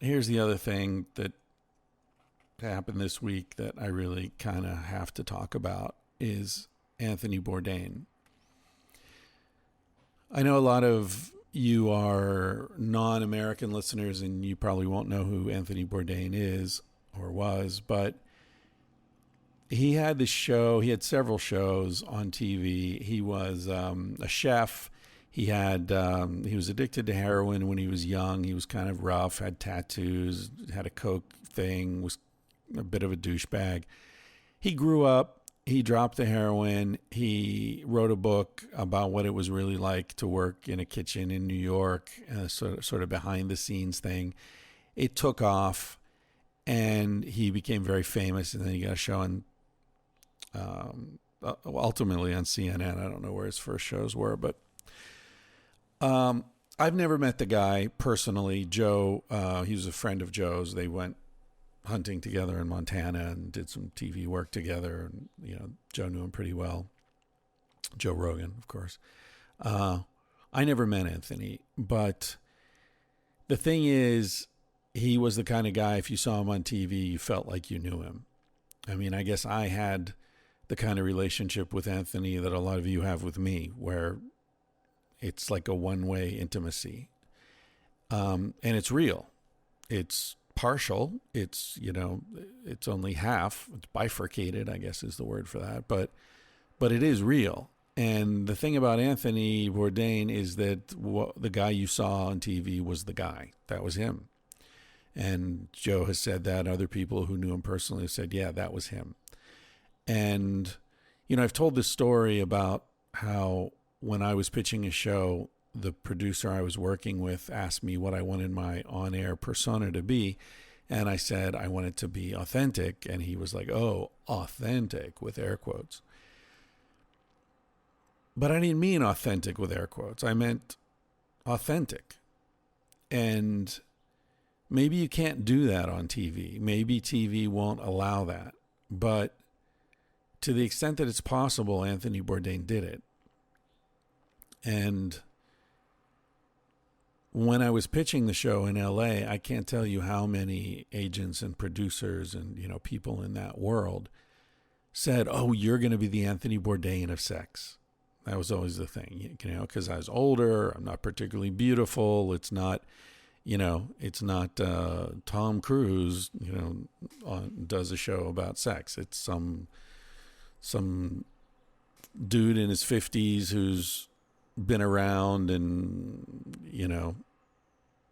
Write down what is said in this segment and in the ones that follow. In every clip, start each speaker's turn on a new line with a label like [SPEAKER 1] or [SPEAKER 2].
[SPEAKER 1] here's the other thing that happened this week that I really kind of have to talk about is Anthony Bourdain. I know a lot of you are non-American listeners and you probably won't know who Anthony Bourdain is or was, but he had this show. He had several shows on TV. He was a chef. He was addicted to heroin when he was young. He was kind of rough, had tattoos, had a coke thing, was a bit of a douchebag. He grew up. He dropped the heroin. He wrote a book about what it was really like to work in a kitchen in New York, sort of behind the scenes thing. It took off, and he became very famous. And then he got a show on, ultimately on CNN. I don't know where his first shows were, but I've never met the guy personally. Joe, he was a friend of Joe's. They went hunting together in Montana and did some TV work together. And, Joe knew him pretty well. Joe Rogan, of course. I never met Anthony, but the thing is, he was the kind of guy, if you saw him on TV, you felt like you knew him. I mean, I guess I had the kind of relationship with Anthony that a lot of you have with me, where it's like a one-way intimacy. And it's real. It's partial. It's only half. It's bifurcated, I guess is the word for that. But it is real. And the thing about Anthony Bourdain is that the guy you saw on TV was the guy. That was him. And Joe has said that. Other people who knew him personally have said, yeah, that was him. And, I've told this story about how when I was pitching a show, the producer I was working with asked me what I wanted my on-air persona to be. And I said, I want it to be authentic. And he was like, oh, authentic, with air quotes. But I didn't mean authentic with air quotes. I meant authentic. And maybe you can't do that on TV. Maybe TV won't allow that. But to the extent that it's possible, Anthony Bourdain did it. And when I was pitching the show in LA, I can't tell you how many agents and producers and, people in that world said, oh, you're going to be the Anthony Bourdain of sex. That was always the thing, because I was older. I'm not particularly beautiful. It's not, Tom Cruise, does a show about sex. It's some dude in his 50s who's been around and,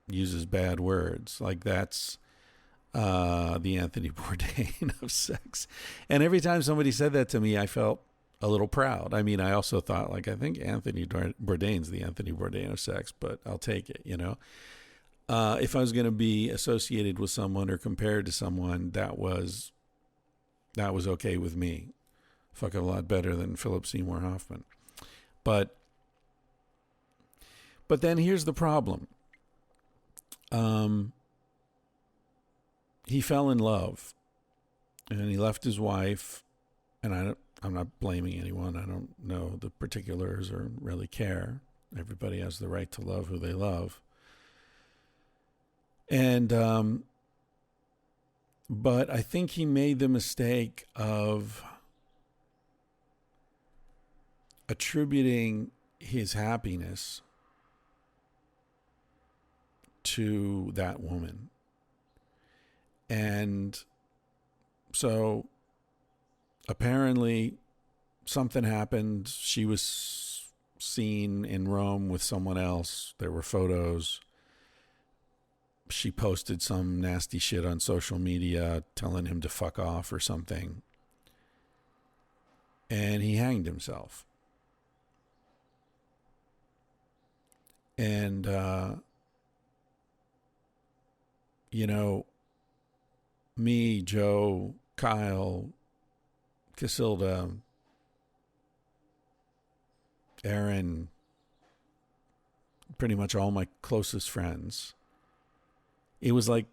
[SPEAKER 1] uses bad words. Like that's the Anthony Bourdain of sex. And every time somebody said that to me, I felt a little proud. I mean, I also thought, I think Anthony Bourdain's the Anthony Bourdain of sex, but I'll take it, If I was going to be associated with someone or compared to someone, that was okay with me. Fuck a lot better than Philip Seymour Hoffman. But then here's the problem. He fell in love and he left his wife, and I'm not blaming anyone. I don't know the particulars or really care. Everybody has the right to love who they love. And, but I think he made the mistake of attributing his happiness to that woman. And so apparently something happened. She was seen in Rome with someone else. There were photos. She posted some nasty shit on social media telling him to fuck off or something. And he hanged himself. And, me, Joe, Kyle, Casilda, Aaron, pretty much all my closest friends, it was like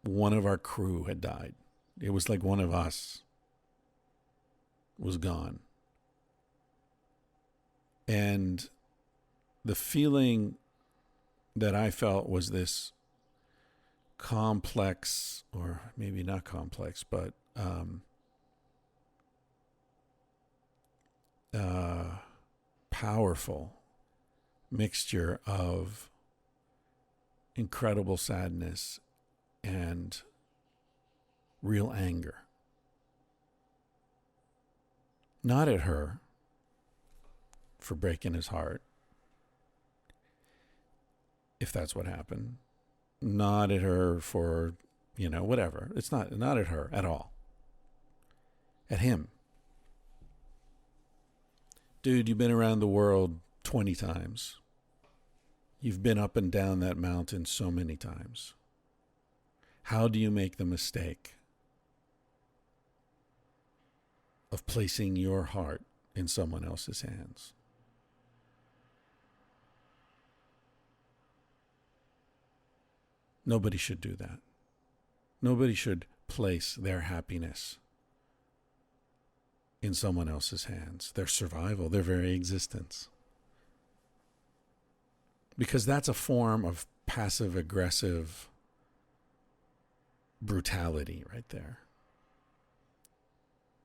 [SPEAKER 1] one of our crew had died. It was like one of us was gone. And the feeling that I felt was this complex, or maybe not complex, but powerful mixture of incredible sadness and real anger. Not at her for breaking his heart, if that's what happened. Not at her for, whatever. It's not at her at all. At him. Dude, you've been around the world 20 times. You've been up and down that mountain so many times. How do you make the mistake of placing your heart in someone else's hands? Nobody should do that. Nobody should place their happiness in someone else's hands, their survival, their very existence. Because that's a form of passive-aggressive brutality right there.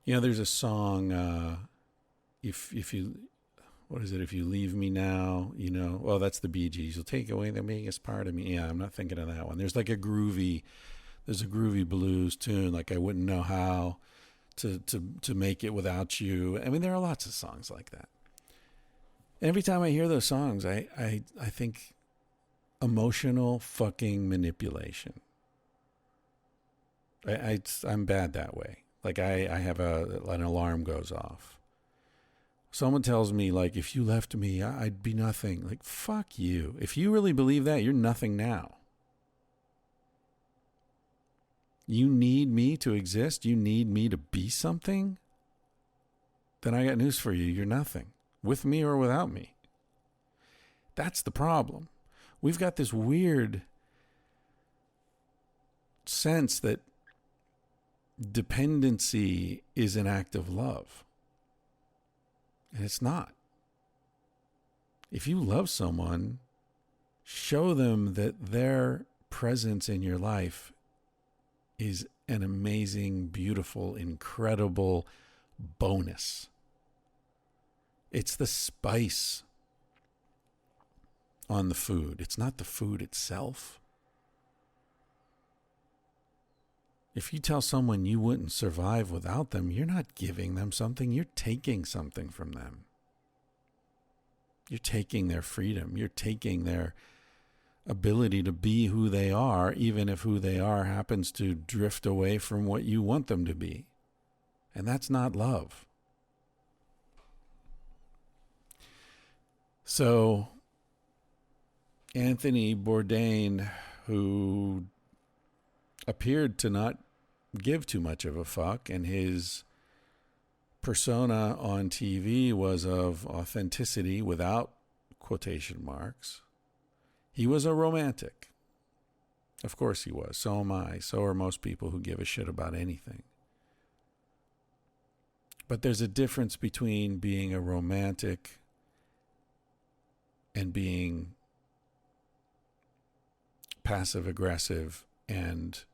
[SPEAKER 1] There's a song, if you leave me now, well, that's the Bee Gees. You'll take away the biggest part of me. Yeah, I'm not thinking of that one. There's like a groovy blues tune, like I wouldn't know how to make it without you. I mean, there are lots of songs like that. Every time I hear those songs, I think emotional fucking manipulation. I'm bad that way. Like I have an alarm goes off. Someone tells me, like, if you left me, I'd be nothing. Like, fuck you. If you really believe that, you're nothing now. You need me to exist? You need me to be something? Then I got news for you. You're nothing. With me or without me. That's the problem. We've got this weird sense that dependency is an act of love. And it's not. If you love someone, show them that their presence in your life is an amazing, beautiful, incredible bonus. It's the spice on the food. It's not the food itself. If you tell someone you wouldn't survive without them, you're not giving them something, you're taking something from them. You're taking their freedom. You're taking their ability to be who they are, even if who they are happens to drift away from what you want them to be. And that's not love. So, Anthony Bourdain, who appeared to not give too much of a fuck, and his persona on TV was of authenticity without quotation marks. He was a romantic. Of course he was. So am I. So are most people who give a shit about anything. But there's a difference between being a romantic and being passive-aggressive and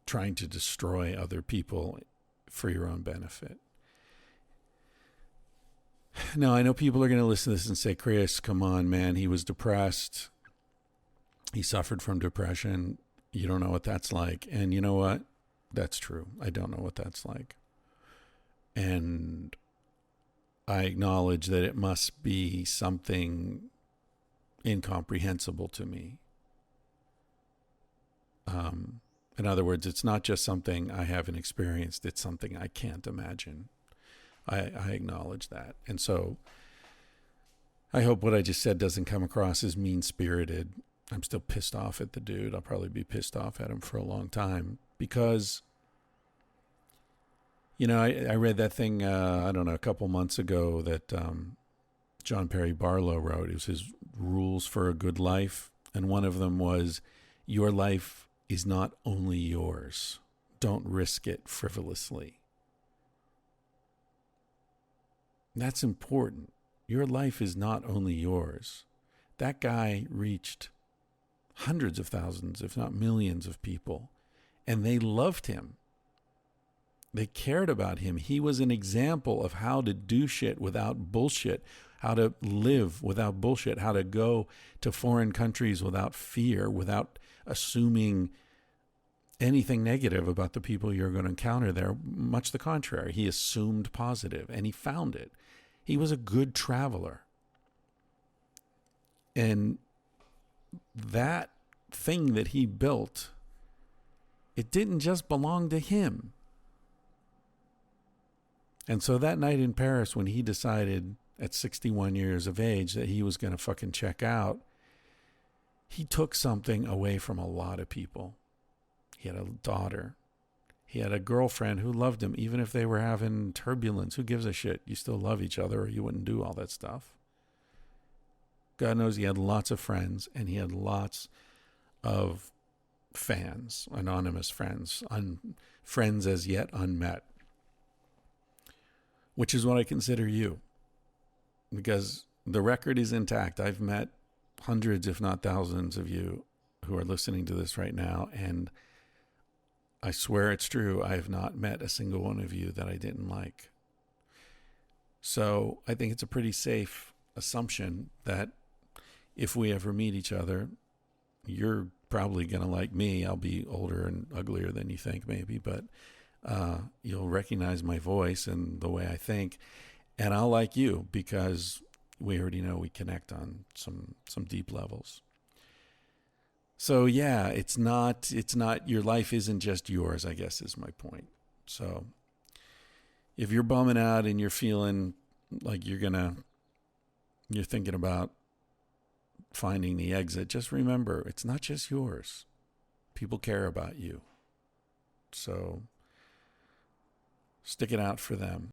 [SPEAKER 1] trying to destroy other people for your own benefit. Now, I know people are going to listen to this and say, Chris, come on, man. He was depressed. He suffered from depression. You don't know what that's like. And you know what? That's true. I don't know what that's like. And I acknowledge that it must be something incomprehensible to me. In other words, it's not just something I haven't experienced. It's something I can't imagine. I acknowledge that. And so I hope what I just said doesn't come across as mean-spirited. I'm still pissed off at the dude. I'll probably be pissed off at him for a long time because, I read that thing, a couple months ago that John Perry Barlow wrote. It was his rules for a good life. And one of them was, your life is not only yours. Don't risk it frivolously. That's important. Your life is not only yours. That guy reached hundreds of thousands, if not millions of people. And they loved him. They cared about him. He was an example of how to do shit without bullshit, how to live without bullshit, how to go to foreign countries without fear, without assuming anything negative about the people you're going to encounter there. Much the contrary. He assumed positive, and he found it. He was a good traveler. And that thing that he built, it didn't just belong to him. And so that night in Paris, when he decided at 61 years of age that he was going to fucking check out, he took something away from a lot of people. He had a daughter. He had a girlfriend who loved him, even if they were having turbulence. Who gives a shit? You still love each other, or you wouldn't do all that stuff. God knows he had lots of friends, and he had lots of fans, anonymous friends, friends as yet unmet. Which is what I consider you. Because the record is intact. I've met hundreds, if not thousands of you who are listening to this right now, and I swear it's true. I have not met a single one of you that I didn't like. So I think it's a pretty safe assumption that if we ever meet each other, you're probably going to like me. I'll be older and uglier than you think, maybe, but you'll recognize my voice and the way I think, and I'll like you because we already know we connect on some deep levels. So yeah, it's not your life isn't just yours, I guess is my point. So if you're bumming out and you're feeling like you're thinking about finding the exit, just remember, it's not just yours. People care about you. So stick it out for them.